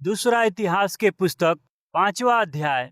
दूसरा इतिहास के पुस्तक 5वां अध्याय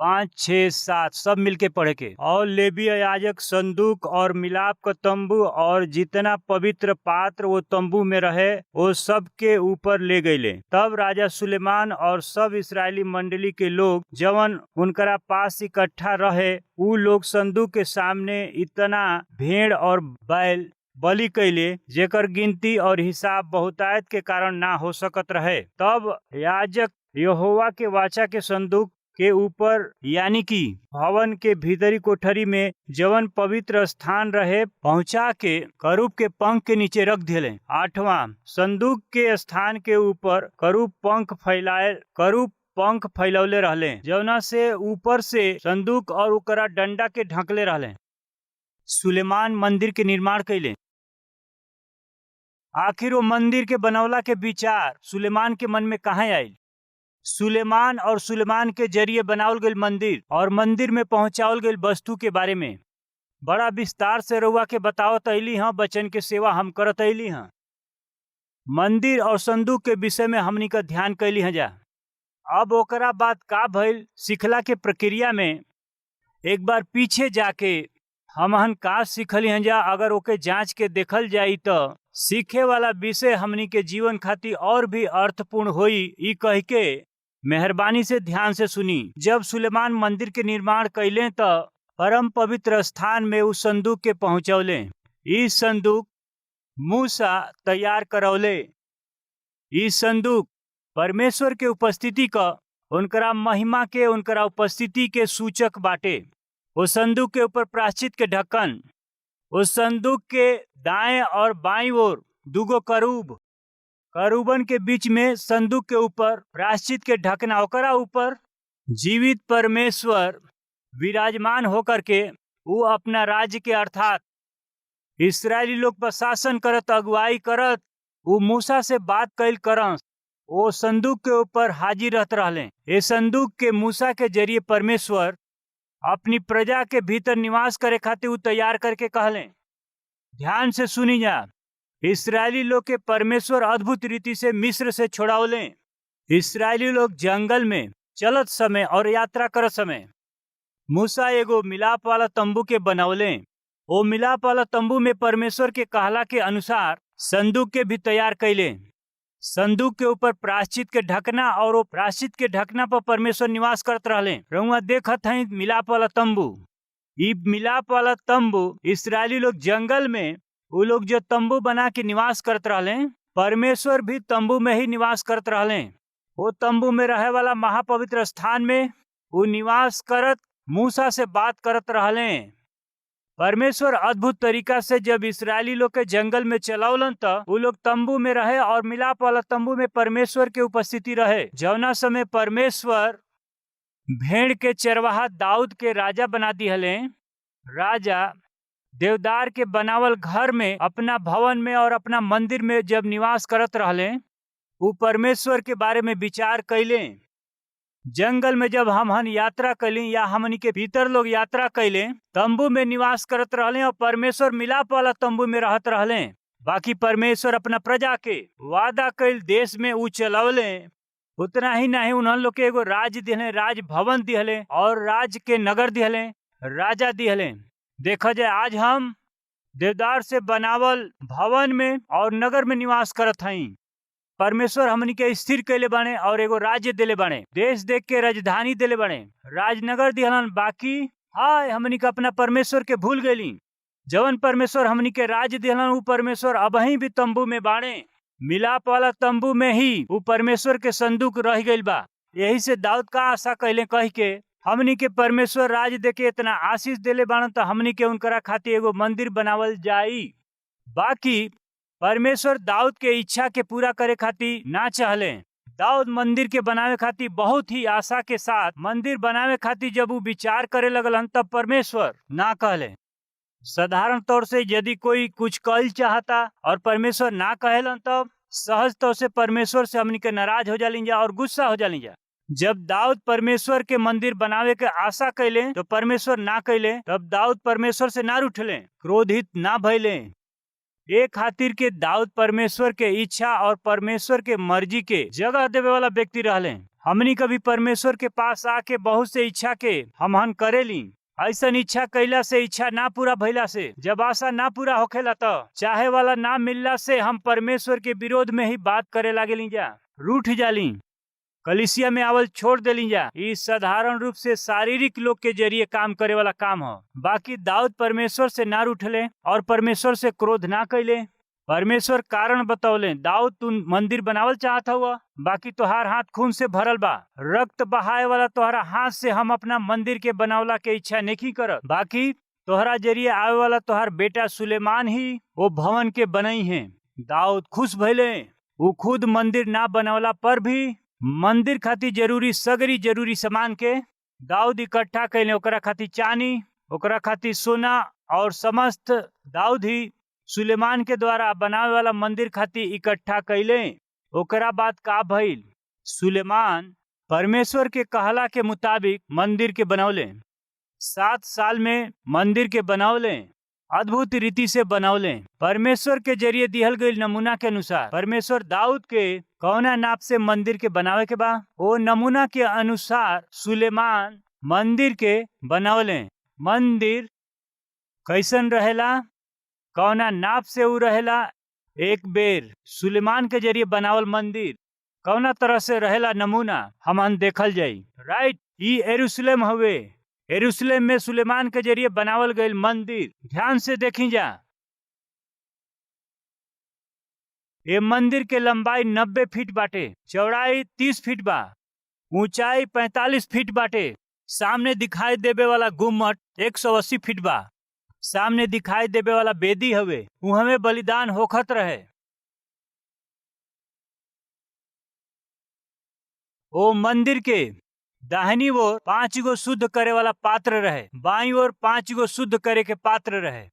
5, 6, 7 सब मिलके पढ़े के। और लेवीय याजक संदूक और मिलाप का तंबू और जितना पवित्र पात्र वो तंबू में रहे वो सब के ऊपर ले गईले। तब राजा सुलेमान और सब इस्राएली मंडली के लोग जवन उनकरा पास इकट्ठा रहे उ लोग संदूक के सामने इतना भेड़ और बैल बलि कैले जेकर गिनती और हिसाब बहुतायत के कारण ना हो सकत रहे। तब याजक यहोवा के वाचा के संदूक के ऊपर यानी कि भवन के भीतरी कोठरी में जवन पवित्र स्थान रहे पहुंचा के करूब के पंख के नीचे रख दिले। 8वां, संदूक के स्थान के ऊपर करूब पंख फैलौले रहले जवना से ऊपर से संदूक और ओकरा डंडा के ढकले रहले। सुलेमान मंदिर के निर्माण कैले। आखिर वो मंदिर के बनवला के विचार सुलेमान के मन में कहाँ आयल? सुलेमान और सुलेमान के जरिए बनावल गई मंदिर और मंदिर में पहुंचावल गई वस्तु के बारे में बड़ा विस्तार से रउआ के बतावत अइली हाँ। बचन के सेवा हम करत अइली हाँ। मंदिर और संदूक के विषय में हमनी का ध्यान कैली हैं जा। अब ओकरा बाद का भइल सिखला के प्रक्रिया में एक बार पीछे जाके हमहन का सीखली हैं जा। अगर ओके जांच के देखल जाई तो सीखे वाला विषय हमनी के जीवन खातिर और भी अर्थपूर्ण होई। ई कह के मेहरबानी से ध्यान से सुनी। जब सुलेमान मंदिर के निर्माण कैले तो परम पवित्र स्थान में उस संदूक के पहुंचौले। ई संदूक मूसा तैयार करौले। ई संदूक परमेश्वर के उपस्थिति का उनकरा महिमा के उनकरा उपस्थिति के सूचक बाटे। उस संदूक के ऊपर प्रायश्चित के ढक्कन, उस संदूक के दाएं और बाईं ओर दुगो करूबन के बीच में संदूक के ऊपर प्रायश्चित के ढकना, ओकरा ऊपर जीवित परमेश्वर विराजमान होकर के वो अपना राज्य के अर्थात इस्राएली लोग पर शासन करत, अगुवाई करत, वो मूसा से बात कैल करत, वो संदूक के ऊपर हाजिर रहत रहले। ये संदूक के मूसा के जरिए परमेश्वर अपनी प्रजा के भीतर निवास करे खातिर तैयार करके कहले। ध्यान से सुनी जा। इस्राएली लोग के परमेश्वर अद्भुत रीति से मिस्र से छोड़ावले। इस्राएली लोग जंगल में चलत समय और यात्रा करत समय मूसा एगो मिलाप वाला तंबू के बनवले। वो मिलाप वाला तंबू में परमेश्वर के कहला के अनुसार संदूक के भी तैयार कैले। संदूक के ऊपर प्रायश्चित के ढकना और वो प्रायश्चित के ढकना पर परमेश्वर निवास करत रहले। रउआ देखत हैं मिलाप वाला तंबू। ई मिलाप वाला तंबू इस्राएली लोग जंगल में वो लोग जो तंबू बना के निवास करत रहले, परमेश्वर भी तंबू में ही निवास करत रहले। वो तंबू में रहे वाला महापवित्र स्थान में वो निवास करत मूसा से बात करत रहले। परमेश्वर अद्भुत तरीका से जब इस्राएली लोग के जंगल में चलावलन तो वो लोग तंबू में रहे और मिलाप वाला तंबू में परमेश्वर के उपस्थिति रहे। जौना समय परमेश्वर भेड़ के चरवाहा दाऊद के राजा बना दिहले। राजा देवदार के बनावल घर में, अपना भवन में और अपना मंदिर में जब निवास करत रहले, वो परमेश्वर के बारे में विचार कैले। जंगल में जब हमहन यात्रा कैली या हमनी के भीतर लोग यात्रा कैले, तंबू में निवास करत रहले और परमेश्वर मिलाप वाला तंबू में रहत रहले। बाकी परमेश्वर अपना प्रजा के वादा कैल देश में ऊ चलवले। उतना ही नहीं, उन्हन लोग के एगो राज दिहले, राज भवन दिहले और राज के नगर दिहले, राजा दिहले। देखा जाए आज हम देवदार से बनावल भवन में और नगर में निवास करत हई। परमेश्वर हमनी के स्थिर कैले बाणे और एगो राज्य दिले बाणे, देश देख के राजधानी दिले बाणे, राजनगर दिहलन। बाकी हाय हमनी के अपना परमेश्वर के भूल गईली। जवन परमेश्वर हमनी के राज्य दिहलन वो परमेश्वर अबही भी तंबू में बाणे। मिलाप वाला तंबू में ही वो परमेश्वर के संदूक रह गइल बा। यही से दाऊद का आशा कैले कह के हमनी के परमेश्वर राज देके इतना आशीष दिले बाण तो हमनी के उनकरा खातिर एगो मंदिर बनावल जाई। बाकी परमेश्वर दाऊद के इच्छा के पूरा करे खातिर ना चाहले। दाऊद मंदिर के बनावे खातिर बहुत ही आशा के साथ मंदिर बनावे खातिर जब वो विचार करे लगलन तब परमेश्वर ना कहले। साधारण तौर से यदि कोई कुछ कहल चाहता और परमेश्वर ना कहेलन तब सहज तौर से परमेश्वर से हमनी के नाराज हो जाली जा और गुस्सा हो जाली जा। जब दाऊद परमेश्वर के मंदिर बनावे के आशा कैले तो परमेश्वर ना कैले, तब दाऊद परमेश्वर से ना रूठले, क्रोधित ना भइले। ए खातिर के दाऊद परमेश्वर के इच्छा और परमेश्वर के मर्जी के जगह देवे वाला व्यक्ति रहले। हमनी कभी परमेश्वर के पास आके बहुत से इच्छा के हमहन करेली। ऐसा इच्छा कैला से, इच्छा ना पूरा भइला से, जब आशा ना पूरा होखेला तो चाहे वाला ना मिलला से हम परमेश्वर के विरोध में ही बात करे लागेली जा, रूठ जाली, कलिसिया में आवल छोड़ देली जा। ई साधारण रूप से शारीरिक लोग के जरिए काम करे वाला काम हो। बाकी दाऊद परमेश्वर से ना रूठले और परमेश्वर से क्रोध ना कैले। परमेश्वर कारण बतौले, दाऊद तू मंदिर बनावल चाहत हुआ, बाकी तोहार हाथ खून से भरल बा, रक्त बहाए वाला तोहरा हाथ से हम अपना मंदिर के बनावला के इच्छा नहीं करत। बाकी तोहरा जरिए आवे वाला तोहार बेटा सुलेमान ही वो भवन के बनई है। दाऊद खुश भइले। वो खुद मंदिर ना बनावला पर भी मंदिर खातिर जरूरी सामान के दाऊद इकट्ठा कैले। ओकरा खातिर चांदी, ओकरा खातिर सोना और समस्त दाऊद ही सुलेमान के द्वारा बनावे वाला मंदिर खातिर इकट्ठा कैले। ओकरा बाद का भइल, सुलेमान परमेश्वर के कहला के मुताबिक मंदिर के बनौले। 7 साल में मंदिर के बनौले, अद्भुत रीति से बनौले। परमेश्वर के जरिए दिहल गई नमूना के अनुसार परमेश्वर दाऊद के कौना नाप से मंदिर के बनावे के बा, वो नमूना के अनुसार सुलेमान मंदिर के बनौले। मंदिर कैसन रहेला, कौना नाप से उ रहेला, एक बेर सुलेमान के जरिए बनावल मंदिर कौना तरह से रहेला नमूना हमन देखल जाई। राइट, ई यरूशलेम हवे। यरूशलेम में सुलेमान के जरिए बनावल गईल मंदिर ध्यान से देखी जा। ये मंदिर के लंबाई 90 फीट बाटे, चौड़ाई 30 फीट बा, ऊंचाई 45 फीट बाटे। सामने दिखाई देवे वाला गुम्मट 180 फीट बा। सामने दिखाई देवे वाला बेदी हवे, उहमे बलिदान होखत रहे। ओ मंदिर के दाहिनी ओर 5 गो शुद्ध करे वाला पात्र रहे, बाईं ओर 5 गो शुद्ध करे के पात्र रहे।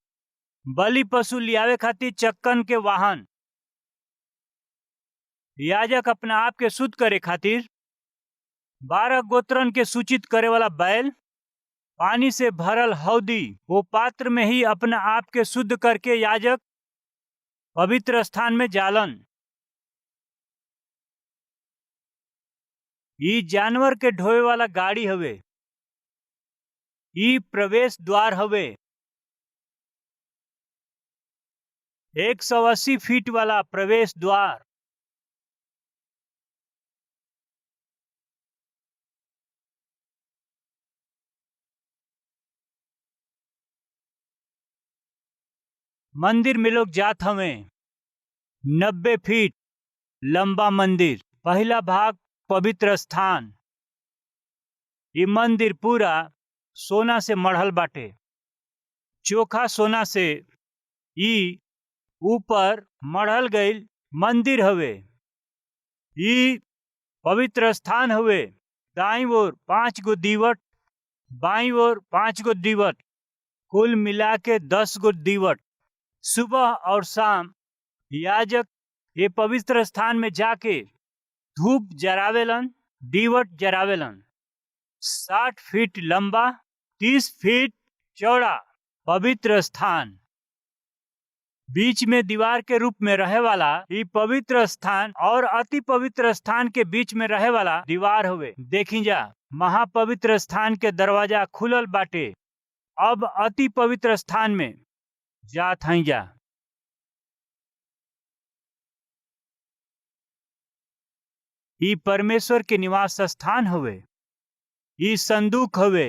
बलि पशु लियावे खातिर चक्कन के वाहन, याजक अपना आप के शुद्ध करे खातिर 12 गोत्रन के सूचित करे वाला बैल, पानी से भरल हौदी, वो पात्र में ही अपना आप के शुद्ध करके याजक पवित्र स्थान में जालन। ई जानवर के ढोए वाला गाड़ी हवे। ई प्रवेश द्वार हवे। 180 फीट वाला प्रवेश द्वार। मंदिर में लोग जात हवे। 90 फीट लंबा मंदिर। पहला भाग पवित्र स्थान। ये मंदिर पूरा सोना से मढ़ल बाटे, चोखा सोना से ई ऊपर मढ़ल गईल मंदिर हवे। ई पवित्र स्थान हवे। दाईं ओर 5 गो दीवट, बाईं ओर 5 गो दीवट, कुल मिला के 10 गो दीवट। सुबह और शाम याजक ये पवित्र स्थान में जाके धूप जरावेलन, दीवट जरावेलन। 60 फीट लंबा, 30 फीट चौड़ा पवित्र स्थान। बीच में दीवार के रूप में रहे वाला ये पवित्र स्थान और अति पवित्र स्थान के बीच में रहे वाला दीवार हुए। देखी जा, महापवित्र स्थान के दरवाजा खुलल बाटे। अब अति पवित्र स्थान में जात हई जा। ई परमेश्वर के निवास स्थान हवे। ई संदूक हवे।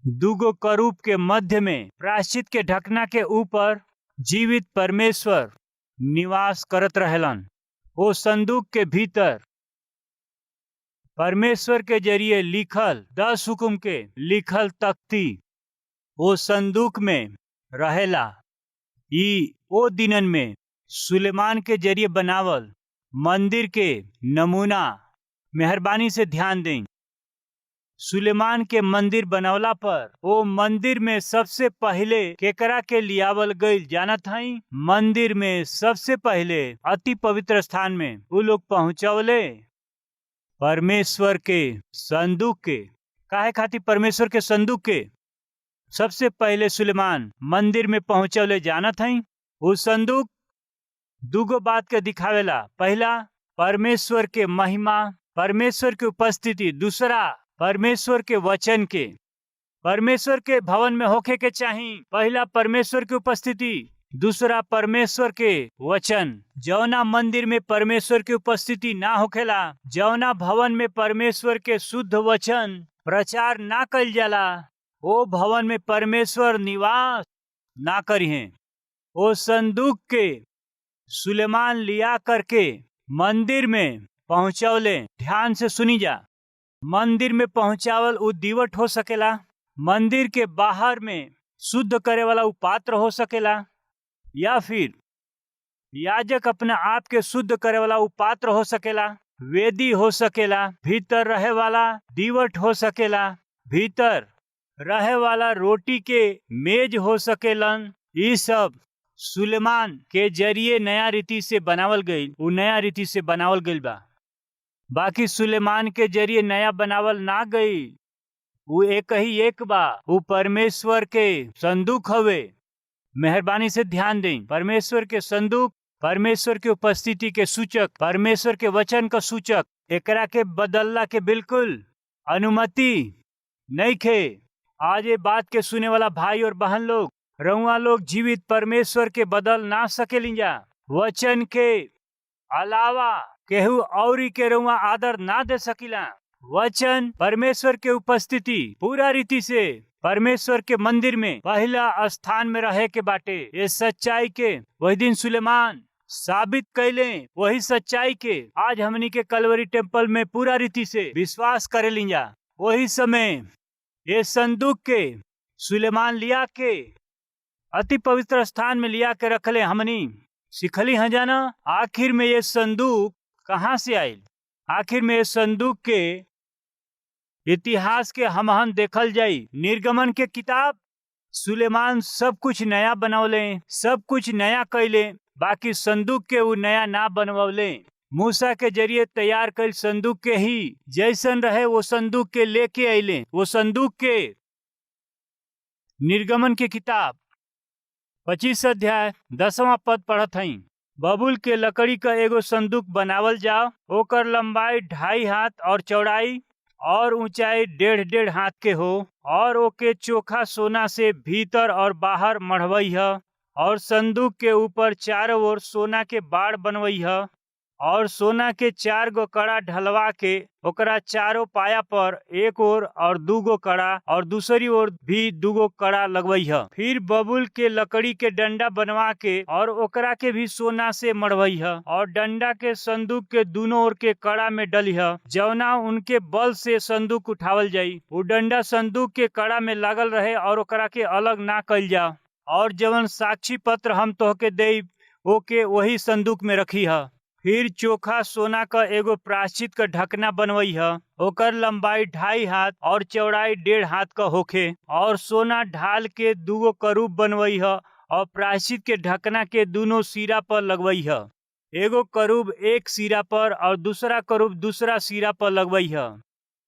2 गो करूब के मध्य में प्रायश्चित के ढकना के ऊपर जीवित परमेश्वर निवास करत रहेलन। वो संदूक के भीतर परमेश्वर के जरिए लिखल 10 हुक्म के लिखल तख्ती वो संदूक में रहेला। ई ओ दिनन में सुलेमान के जरिए बनावल मंदिर के नमूना। मेहरबानी से ध्यान दें। सुलेमान के मंदिर बनवला पर वो मंदिर में सबसे पहले केकरा के लियावल गईल जानत हई? मंदिर में सबसे पहले अति पवित्र स्थान में वो लोग पहुंचवले परमेश्वर के संदूक के। काहे खातिर परमेश्वर के संदूक के सबसे पहले सुलेमान मंदिर में पहुंचवले जानत हई? वो संदूक दूगो बात के दिखावेला। पहला, परमेश्वर के महिमा, परमेश्वर की उपस्थिति। दूसरा, परमेश्वर के वचन के। परमेश्वर के भवन में होके के चाहिए। पहला परमेश्वर की उपस्थिति, दूसरा परमेश्वर के वचन। जौना मंदिर में परमेश्वर की उपस्थिति ना होखेला, जौना भवन में परमेश्वर के शुद्ध वचन प्रचार ना कइल जाला, वो भवन में परमेश्वर निवास ना करिहे। वो संदूक के सुलेमान लिया करके मंदिर में पहुंचौले। ध्यान से सुनी जा। मंदिर में पहुंचावल उ दीवट हो सकेला, मंदिर के बाहर में शुद्ध करे वाला उ पात्र हो सकेला, या फिर याजक अपने आप के शुद्ध करे वाला उ पात्र हो सकेला, वेदी हो सकेला, भीतर रहे वाला दीवट हो सकेला, भीतर रहे वाला रोटी के मेज हो सकेलन। ये सब सुलेमान के जरिए नया रीति से बनावल गई, उ नया रीति से बनावल गई बा। बाकी सुलेमान के जरिए नया बनावल ना गई, वो एक ही एक बा। वो परमेश्वर के संदूक हवे। मेहरबानी से ध्यान दें। परमेश्वर के संदूक, परमेश्वर के उपस्थिति के सूचक, परमेश्वर के वचन का सूचक। एकरा के बदलला के बिल्कुल अनुमति नहीं खे। आज ये बात के सुने वाला भाई और बहन लोग, रउआ लोग जीवित परमेश्वर के बदल ना सकेलिजा। वचन के अलावा केहू औरी के रउआ आदर ना दे सकिला। वचन, परमेश्वर के उपस्थिति पूरा रीति से परमेश्वर के मंदिर में पहला स्थान में रहे के बाटे। ये सच्चाई के वही दिन सुलेमान साबित कैले, वही सच्चाई के आज हमनी के कलवरी टेम्पल में पूरा रीति से विश्वास करे लिंजा। वही समय ये संदूक के सुलेमान लिया के अति पवित्र स्थान में लिया के रखले। हमनी सिखली हैं जाना आखिर में ये संदूक कहाँ से आयल। आखिर में ये संदूक के इतिहास के हमहन देखल जाई। निर्गमन के किताब, सुलेमान सब कुछ नया बनवले, सब कुछ नया कैले, बाकी संदूक के वो नया ना बनवले। मूसा के जरिए तैयार कैल संदूक के ही जैसन रहे वो संदूक के लेके अइले। वो संदूक के निर्गमन के किताब 25 अध्याय 10वां पद पढ़त हई। बबूल के लकड़ी का एगो संदूक बनावल जाओ, ओकर लंबाई 2.5 हाथ और चौड़ाई और ऊंचाई 1.5 हाथ के हो, और ओके चोखा सोना से भीतर और बाहर मढ़वई है, और संदूक के ऊपर चारों ओर सोना के बाड़ बनवई है, और सोना के 4 गो कड़ा ढलवा के ओकरा चारों पाया पर एक ओर और 2 गो कड़ा और दूसरी ओर भी 2 गो कड़ा लगवई है। फिर बबूल के लकड़ी के डंडा बनवा के और ओकरा के भी सोना से मढ़वई है, और डंडा के संदूक के दोनों ओर के कड़ा में डली है, जौना उनके बल से संदूक उठावल जाई। वो डंडा संदूक के कड़ा में लागल रहे और ओकरा के अलग ना कइल जा। और जवन साक्षी पत्र हम तोहके देब ओके वही संदूक में रखी है। फिर चोखा सोना का एगो प्रायश्चित का ढकना बनवई है, ओकर लंबाई 2.5 हाथ और चौड़ाई 1.5 हाथ का होखे, और सोना ढाल के 2 गो करूब बनवई है, और प्रायश्चित के ढकना के दोनों सिरा पर लगवई है। एगो करूब एक सिरा पर और दूसरा करूब दूसरा सिरा पर लगवई है,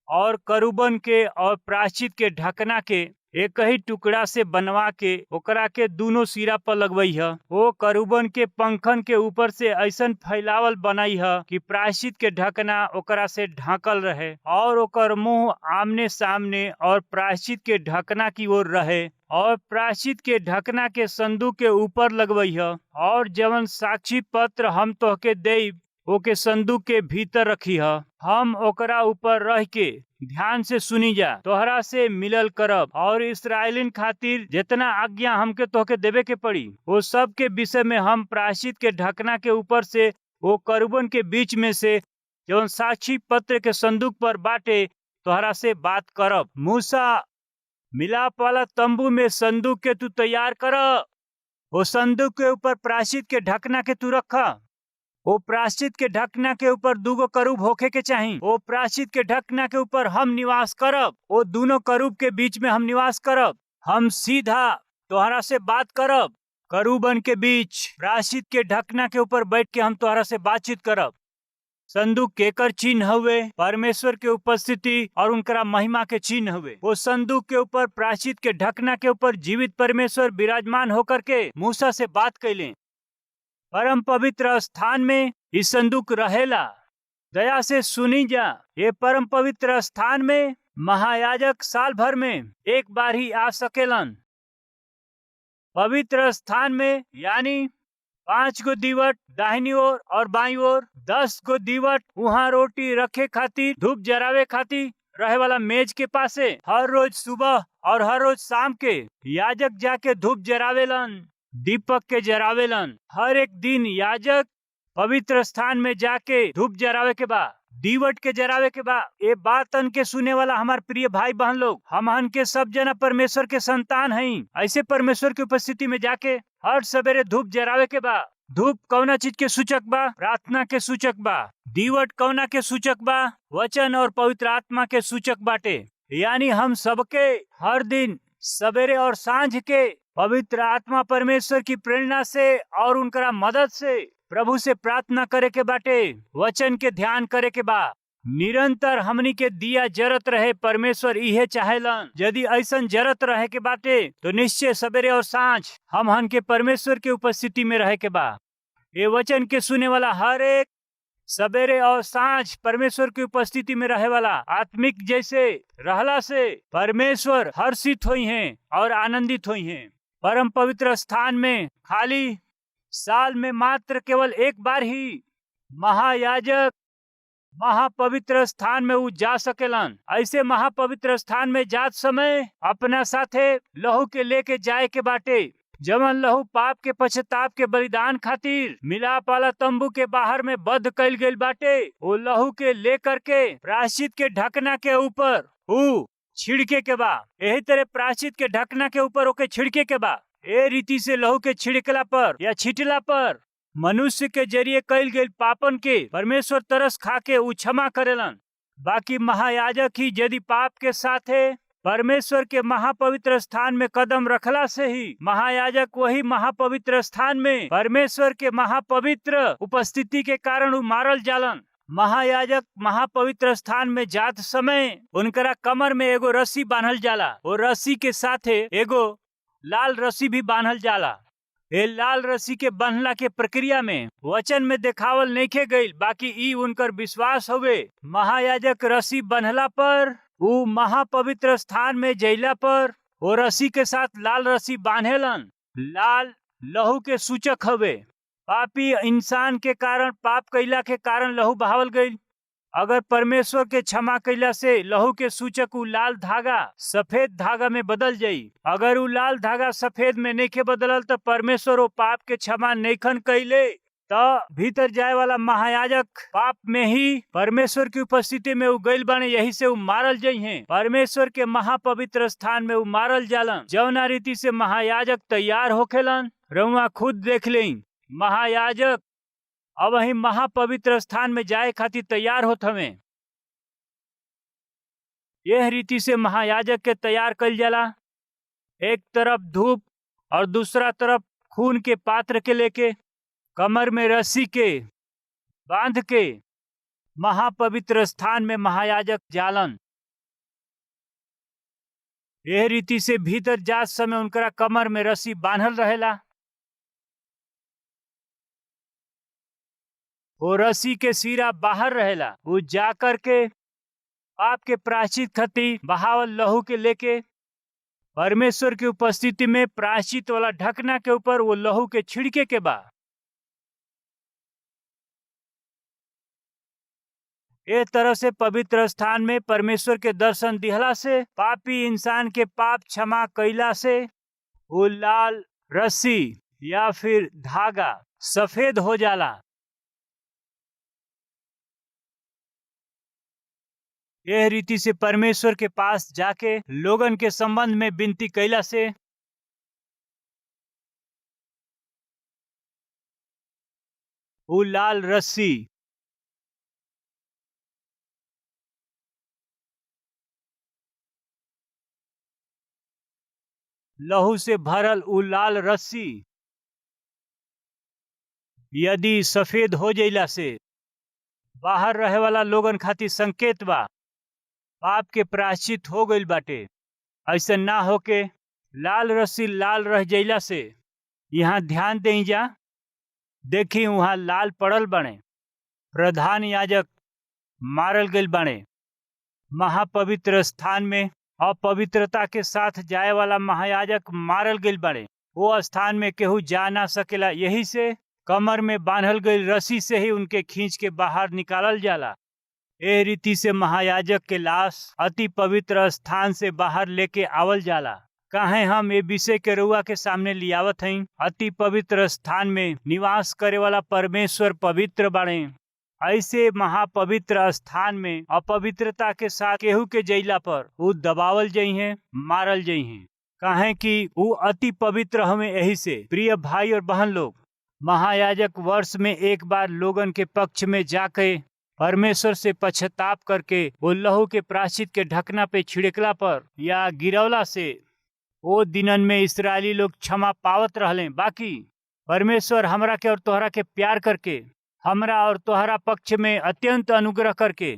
और करूबन के और प्रायश्चित के ढकना के एक ही टुकड़ा से बनवा के ओकरा के दोनों सिरा पर लगवई है। वो करूबन के पंखन के ऊपर से ऐसन फैलावल बनाई है कि प्रायश्चित के ढकना ओकरा से ढाकल रहे, और ओकर मुंह आमने सामने और प्रायश्चित के ढकना की ओर रहे, और प्रायश्चित के ढकना के संदूक के ऊपर लगवई है। और जवन साक्षी पत्र हम तोहके देब ओके संदूक के भीतर रखी है। हम ओकरा ऊपर रह के ध्यान से सुनी जा, तोहरा से मिलल करब, और इस्राएलिन खातिर जितना आज्ञा हमके तोहके देवे के पड़ी वो सब के विषय में हम प्रायश्चित के ढकना के ऊपर से वो करूबन के बीच में से जवन साक्षी पत्र के संदूक पर बाटे तोहरा से बात करब। मूसा, मिलाप वाला तंबू में संदूक के तू तैयार कर, वो संदूक के ऊपर प्रायश्चित के ढकना के तू रखा। वो प्रायश्चित के ढकना के ऊपर 2 गो करूब होखे के चाहिए। वो प्रायश्चित के ढकना के ऊपर हम निवास करब, वो दोनों करूब के बीच में हम निवास करब। हम सीधा तोहरा से बात करब, करूबन के बीच प्रायश्चित के ढकना के ऊपर बैठ के हम तोहरा से बातचीत करब। संदूक केकर चिन्ह हुए? परमेश्वर के उपस्थिति और उनका महिमा के चिन्ह हुए। वो संदूक के ऊपर प्रायश्चित के ढकना के ऊपर जीवित परमेश्वर विराजमान होकर के मूसा से बात कैले। परम पवित्र स्थान में इस संदूक रहेला। दया से सुनी जा, ये परम पवित्र स्थान में महायाजक साल भर में एक बार ही आ सकेलन। पवित्र स्थान में यानी 5 गो दीवट दाहिनी ओर और बाई ओर, 10 गो दीवट वहाँ रोटी रखे खातिर, धूप जरावे खातिर रहे वाला मेज के पासे हर रोज सुबह और हर रोज शाम के याजक जाके धूप जरावेलन, दीपक के जरावेलन। हर एक दिन याजक पवित्र स्थान में जाके धूप जरावे के बा, दीवट के जरावे के बा। ये बातन के सुने वाला हमार प्रिय भाई बहन लोग, हमहन के सब जना परमेश्वर के संतान हई। ऐसे परमेश्वर की उपस्थिति में जाके हर सवेरे धूप जरावे के बा। धूप कौना चीज के सूचक बा? प्रार्थना के सूचक बा। दीवट कौना के सूचक बा? वचन और पवित्र आत्मा के सूचक बाटे। यानी हम सबके हर दिन सवेरे और सांझ के पवित्र आत्मा परमेश्वर की प्रेरणा से और उनका मदद से प्रभु से प्रार्थना करे के बाटे, वचन के ध्यान करे के बा। निरंतर हमनी के दिया जरत रहे, परमेश्वर इहे चाहेलन। यदि ऐसन जरत रहे के बाटे तो निश्चय सवेरे और सांझ हमहन के परमेश्वर के उपस्थिति में रहे के बा। ये वचन के सुने वाला हर एक सवेरे और सांझ परमेश्वर की उपस्थिति में रहे वाला आत्मिक जैसे रहला से परमेश्वर हर्षित हुई हैं और आनंदित हुई हैं। परम पवित्र स्थान में खाली साल में मात्र केवल एक बार ही महायाजक महापवित्र स्थान में जा सकेलन। ऐसे महापवित्र स्थान में जात समय अपना साथे लहू के लेके जाए के बाटे, जवन लहू पाप के पश्चाताप के बलिदान खातिर मिलाप वाला तंबू के बाहर में बंद कइल गइल बाटे। वो लहू के लेकर के प्रायश्चित के ढकना के ऊपर छिड़के के बा। यही तरह प्रायश्चित के ढकना के ऊपर ओके छिड़के के बा। ए रीति से लहू के छिड़कला पर या छिटला पर मनुष्य के जरिए कइल गइल पापन के परमेश्वर तरस खा के क्षमा करेलन। बाकी महायाजक ही यदि पाप के साथे परमेश्वर के महापवित्र स्थान में कदम रखला से ही महायाजक वही महापवित्र स्थान में परमेश्वर के महापवित्र उपस्थिति के कारण मारल जालन। महायाजक महापवित्र स्थान में जात समय उनकरा कमर में एगो रस्सी बांधल जाला। वो रस्सी के साथे एगो लाल रस्सी भी बांधल जाला। ये लाल रस्सी के बंधला के प्रक्रिया में वचन में देखावल नइखे गइल, बाकी ई उनकर विश्वास होवे। महायाजक रस्सी बंधला पर वो महापवित्र स्थान में जइला पर वो रस्सी के साथ लाल रस्सी बांधेलन। लाल लहू के सूचक हवे। पापी इंसान के कारण, पाप कैला के कारण लहू बहावल गइल। अगर परमेश्वर के क्षमा कैला से लहू के सूचक उ लाल धागा सफेद धागा में बदल जाई। अगर उ लाल धागा सफेद में नइखे बदलल तो परमेश्वर वो पाप के क्षमा नइखन कैले, तो भीतर जाए वाला महायाजक पाप में ही परमेश्वर की उपस्थिति में उ गइल बाने, यही से उ मारल जाई हैं। परमेश्वर के महापवित्र स्थान में उ मारल जालन। जौना रीति से महायाजक तैयार होखेलन रउआ खुद देख लें। महायाजक अब वही महापवित्र स्थान में जाए खातिर तैयार होत हवे। यह रीति से महायाजक के तैयार कइल जाला। एक तरफ धूप और दूसरा तरफ खून के पात्र के लेके कमर में रस्सी के बांध के महापवित्र स्थान में महायाजक जालन। यह रीति से भीतर जात समय उनकरा कमर में रस्सी बांधल रहेला। वो रस्सी के सिरा बाहर रहेला। वो जाकर के पाप के प्रायश्चित खातिर बहावल लहू के लेके परमेश्वर की उपस्थिति में प्रायश्चित वाला ढकना के ऊपर वो लहू के छिड़के के बा। एक तरह से पवित्र स्थान में परमेश्वर के दर्शन दिहला से पापी इंसान के पाप क्षमा कैला से वो लाल रस्सी या फिर धागा सफेद हो जाला। यह रीति से परमेश्वर के पास जाके लोगन के संबंध में विनती कैला से वो लाल रस्सी लहू से भरल वो लाल रस्सी यदि सफेद हो जइला से बाहर रहे वाला लोगन खातिर संकेत बा पाप के प्रायश्चित हो गइल बाटे। ऐसा ना होके लाल रस्सी लाल रह जइला से यहाँ ध्यान दें जा देखी वहां लाल पड़ल बने, प्रधान याजक मारल गईल बने। महापवित्र स्थान में अपवित्रता के साथ जाए वाला महायाजक मारल गईल बने। वो स्थान में केहू जा ना सकेला, यही से कमर में बांधल गई रस्सी से ही उनके खींच के बाहर निकालल जाला। ए रीति से महायाजक के लाश अति पवित्र स्थान से बाहर लेके आवल जाला। काहे हम ये विषय के रउआ के सामने लियावत हई? अति पवित्र स्थान में निवास करे वाला परमेश्वर पवित्र बाड़े। ऐसे महापवित्र स्थान में अपवित्रता के साथ केहू के जइला पर उ दबावल जई हैं, मारल जई हैं। काहे कि उ अति पवित्र हमें। यही से प्रिय भाई और बहन लोग, महायाजक वर्ष में एक बार लोगन के पक्ष में जाके परमेश्वर से पश्चाताप करके वो लहू के प्रायश्चित के ढकना पे छिड़कला पर या गिरवला से वो दिनन में इस्राएली लोग क्षमा पावत रहले। बाकी परमेश्वर हमरा के और तोहरा के प्यार करके हमरा और तोहरा पक्ष में अत्यंत अनुग्रह करके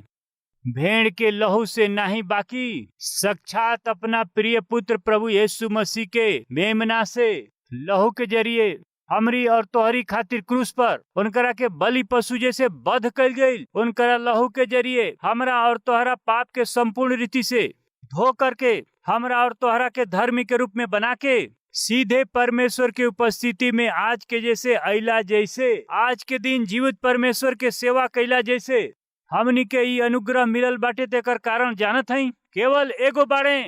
भेड़ के लहू से नहीं, बाकी साक्षात अपना प्रिय पुत्र प्रभु यीशु मसीह के मेमना से लहू के जरिए हमरी और तोहरी खातिर क्रूस पर उनकरा के बलि पशु जैसे वध कल गई। उनकरा लहू के जरिए हमरा और तोहरा पाप के संपूर्ण रीति से धो करके हमरा और तोहरा के धर्मी के रूप में बना के सीधे परमेश्वर की उपस्थिति में आज के जैसे अइला, जैसे आज के दिन जीवित परमेश्वर के सेवा कैला जैसे हमनी के ई अनुग्रह मिलल बाटे। तेकर कारण जानत हई, केवल एगो बाड़े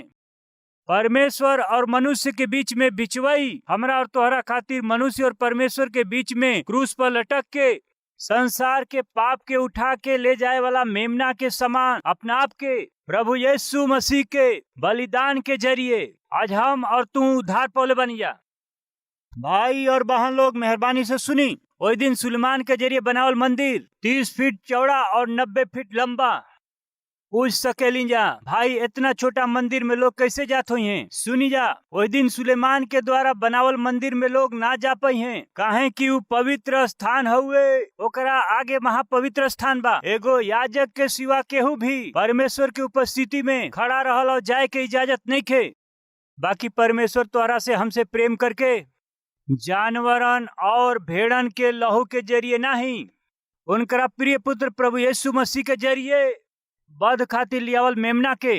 परमेश्वर और मनुष्य के बीच में बिचवाई। हमरा और तोहरा खातिर मनुष्य और परमेश्वर के बीच में क्रूस पर लटक के संसार के पाप के उठा के ले जाए वाला मेमना के समान अपना आप के प्रभु यीशु मसीह के बलिदान के जरिए आज हम और तू उद्धार पौले बन जा। भाई और बहन लोग मेहरबानी से सुनी। वही दिन सुलेमान के जरिए बनावल मंदिर 30 फीट चौड़ा और 90 फीट लंबा। पूछ सकेली जा, भाई इतना छोटा मंदिर में लोग कैसे जात हुई हैं? सुनी जा, वही दिन सुलेमान के द्वारा बनावल मंदिर में लोग ना जा पाई हैं। काहे कि वो पवित्र स्थान हुए, ओकरा आगे महापवित्र स्थान बा। एगो याजक के सिवा केहू भी परमेश्वर की उपस्थिति में खड़ा रहल और जाए के इजाजत नहीं खे। बाकी परमेश्वर तोहरा से हमसे प्रेम करके जानवरन और भेड़न के लहू के जरिए नहीं, उनकरा प्रिय पुत्र प्रभु यीशु मसीह के जरिए बध खातिर लियावल मेमना के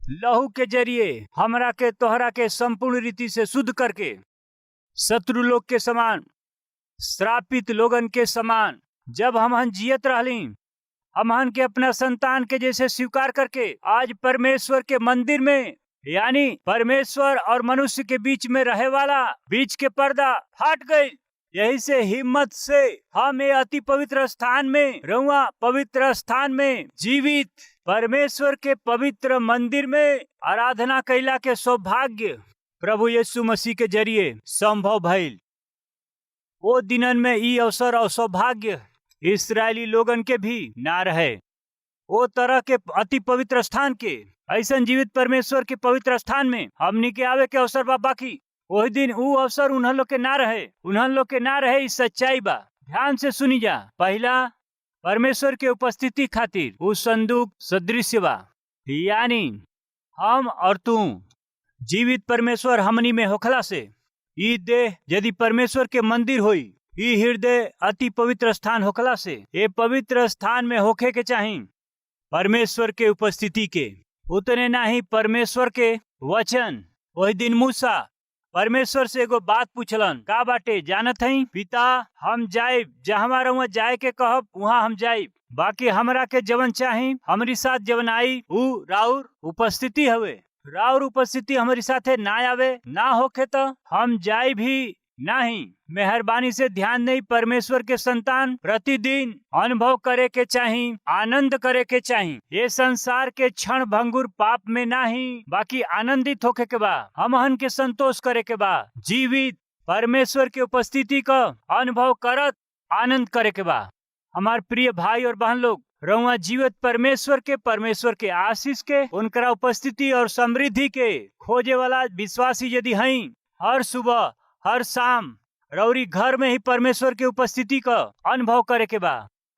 लहू के जरिए हमरा के तोहरा के संपूर्ण रीति से शुद्ध करके शत्रु लोग के समान, श्रापित लोगन के समान जब हमहन जियत रहली, हमहन के अपना संतान के जैसे स्वीकार करके आज परमेश्वर के मंदिर में, यानी परमेश्वर और मनुष्य के बीच में रहे वाला बीच के पर्दा फाट गई। यही से हिम्मत से हम ये अति पवित्र स्थान में रहुआ पवित्र स्थान में जीवित परमेश्वर के पवित्र मंदिर में आराधना कैला के सौभाग्य प्रभु यीशु मसीह के जरिए संभव भइल। वो दिनन में ई अवसर और सौभाग्य इस्राएली लोगन के भी ना रहे। वो तरह के अति पवित्र स्थान के ऐसन जीवित परमेश्वर के पवित्र स्थान में हमनी के आवे के अवसर बा। बाकी वही दिन वो अवसर उन्हन लोग के ना रहे। इस सच्चाई बा, ध्यान से सुनी जा। पहला, परमेश्वर के उपस्थिति खातिर वो संदूक सदृश बा, यानी हम और तू जीवित परमेश्वर हमनी में होखला से ई देह यदि परमेश्वर के मंदिर होई, ई हृदय अति पवित्र स्थान होखला से ये पवित्र स्थान में होखे के चाही परमेश्वर के उपस्थिति के। उतने नहीं, परमेश्वर के वचन। वही दिन मूसा परमेश्वर से एगो बात पूछलन, का बाटे जानत हई? पिता, हम जाए जहाँ रहुआ जाए के कहब वहाँ हम जाए। बाकी हमरा के जवन चाही हमारी साथ जवन आई ऊ राउर उपस्थिति हवे। राउर उपस्थिति हमारी साथे ना आवे ना होखे तो हम जाए भी नहीं। मेहरबानी से ध्यान नहीं, परमेश्वर के संतान प्रतिदिन अनुभव करे के चाही, आनंद करे के चाही। ये संसार के क्षण भंगुर पाप में नहीं, बाकी आनंदित होके के बा, हमहन के संतोष करे के बा, जीवित परमेश्वर के उपस्थिति का अनुभव करत आनंद करे के बा। हमार प्रिय भाई और बहन लोग, रहुआ जीवित परमेश्वर के आशीष के, उनकरा उपस्थिति और समृद्धि के खोजे वाला विश्वासी यदि हई, हर सुबह हर शाम रौरी घर में ही परमेश्वर के उपस्थिति का अनुभव करे के बा।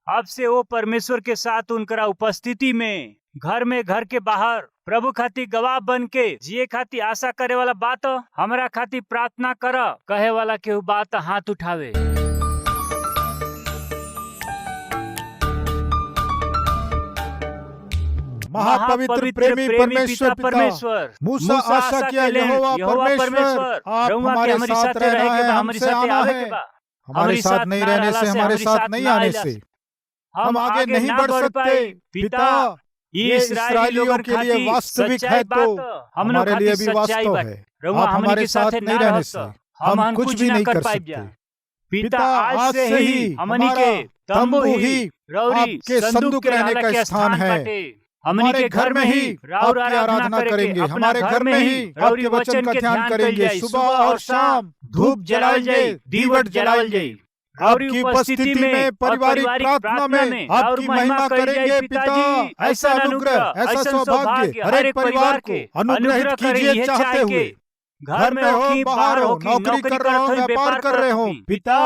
अब से वो परमेश्वर के साथ उनकरा उपस्थिति में घर के बाहर प्रभु खातिर गवाह बन के जिए खातिर आशा करे वाला बात, हमरा खातिर प्रार्थना कर कहे वाला के बात हाथ उठावे। महापवित्र प्रेमी परमेश्वर पिता, मूसा आशा किया यहोवा परमेश्वर आप हमारे साथ रहना है, हमसे आना है। हमारे साथ नहीं रहने से, हमारे साथ नहीं आने से हम आगे नहीं बढ़ सकते। पिता, ये इस्राएलियों के लिए वास्तविक है तो हमारे लिए भी वास्तव है। आप हमारे साथ नहीं रहने से हम कुछ भी नहीं कर सकते। पिता, आज से ही हमारा तंबू ही आपके संदूक रहने का स्थान है। हमारे घर में ही आपकी आराधना करेंगे, हमारे घर में ही आपके वचन का ध्यान करेंगे। सुबह और शाम धूप जलावल जाए, दीवट जलावल जाए। आपकी उपस्थिति में पारिवारिक प्रार्थना में आपकी महिमा करेंगे। पिता, ऐसा अनुग्रह, ऐसा सौभाग्य हर एक परिवार को अनुग्रहित कीजिए। चाहते हुए घर में हो, बाहर हो, नौकरी कर रहे हो, व्यापार कर रहे हो, पिता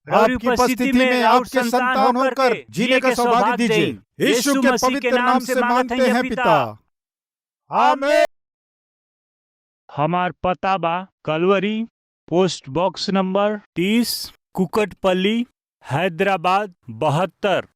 आपकी उपस्थिति में आपके संतान होकर जीने का सौभाग्य दीजिए। यीशु के पवित्र नाम से मांगते हैं पिता, आमीन। हमार पता बा Calvary, post box number 30, Kukatpally, Hyderabad 72।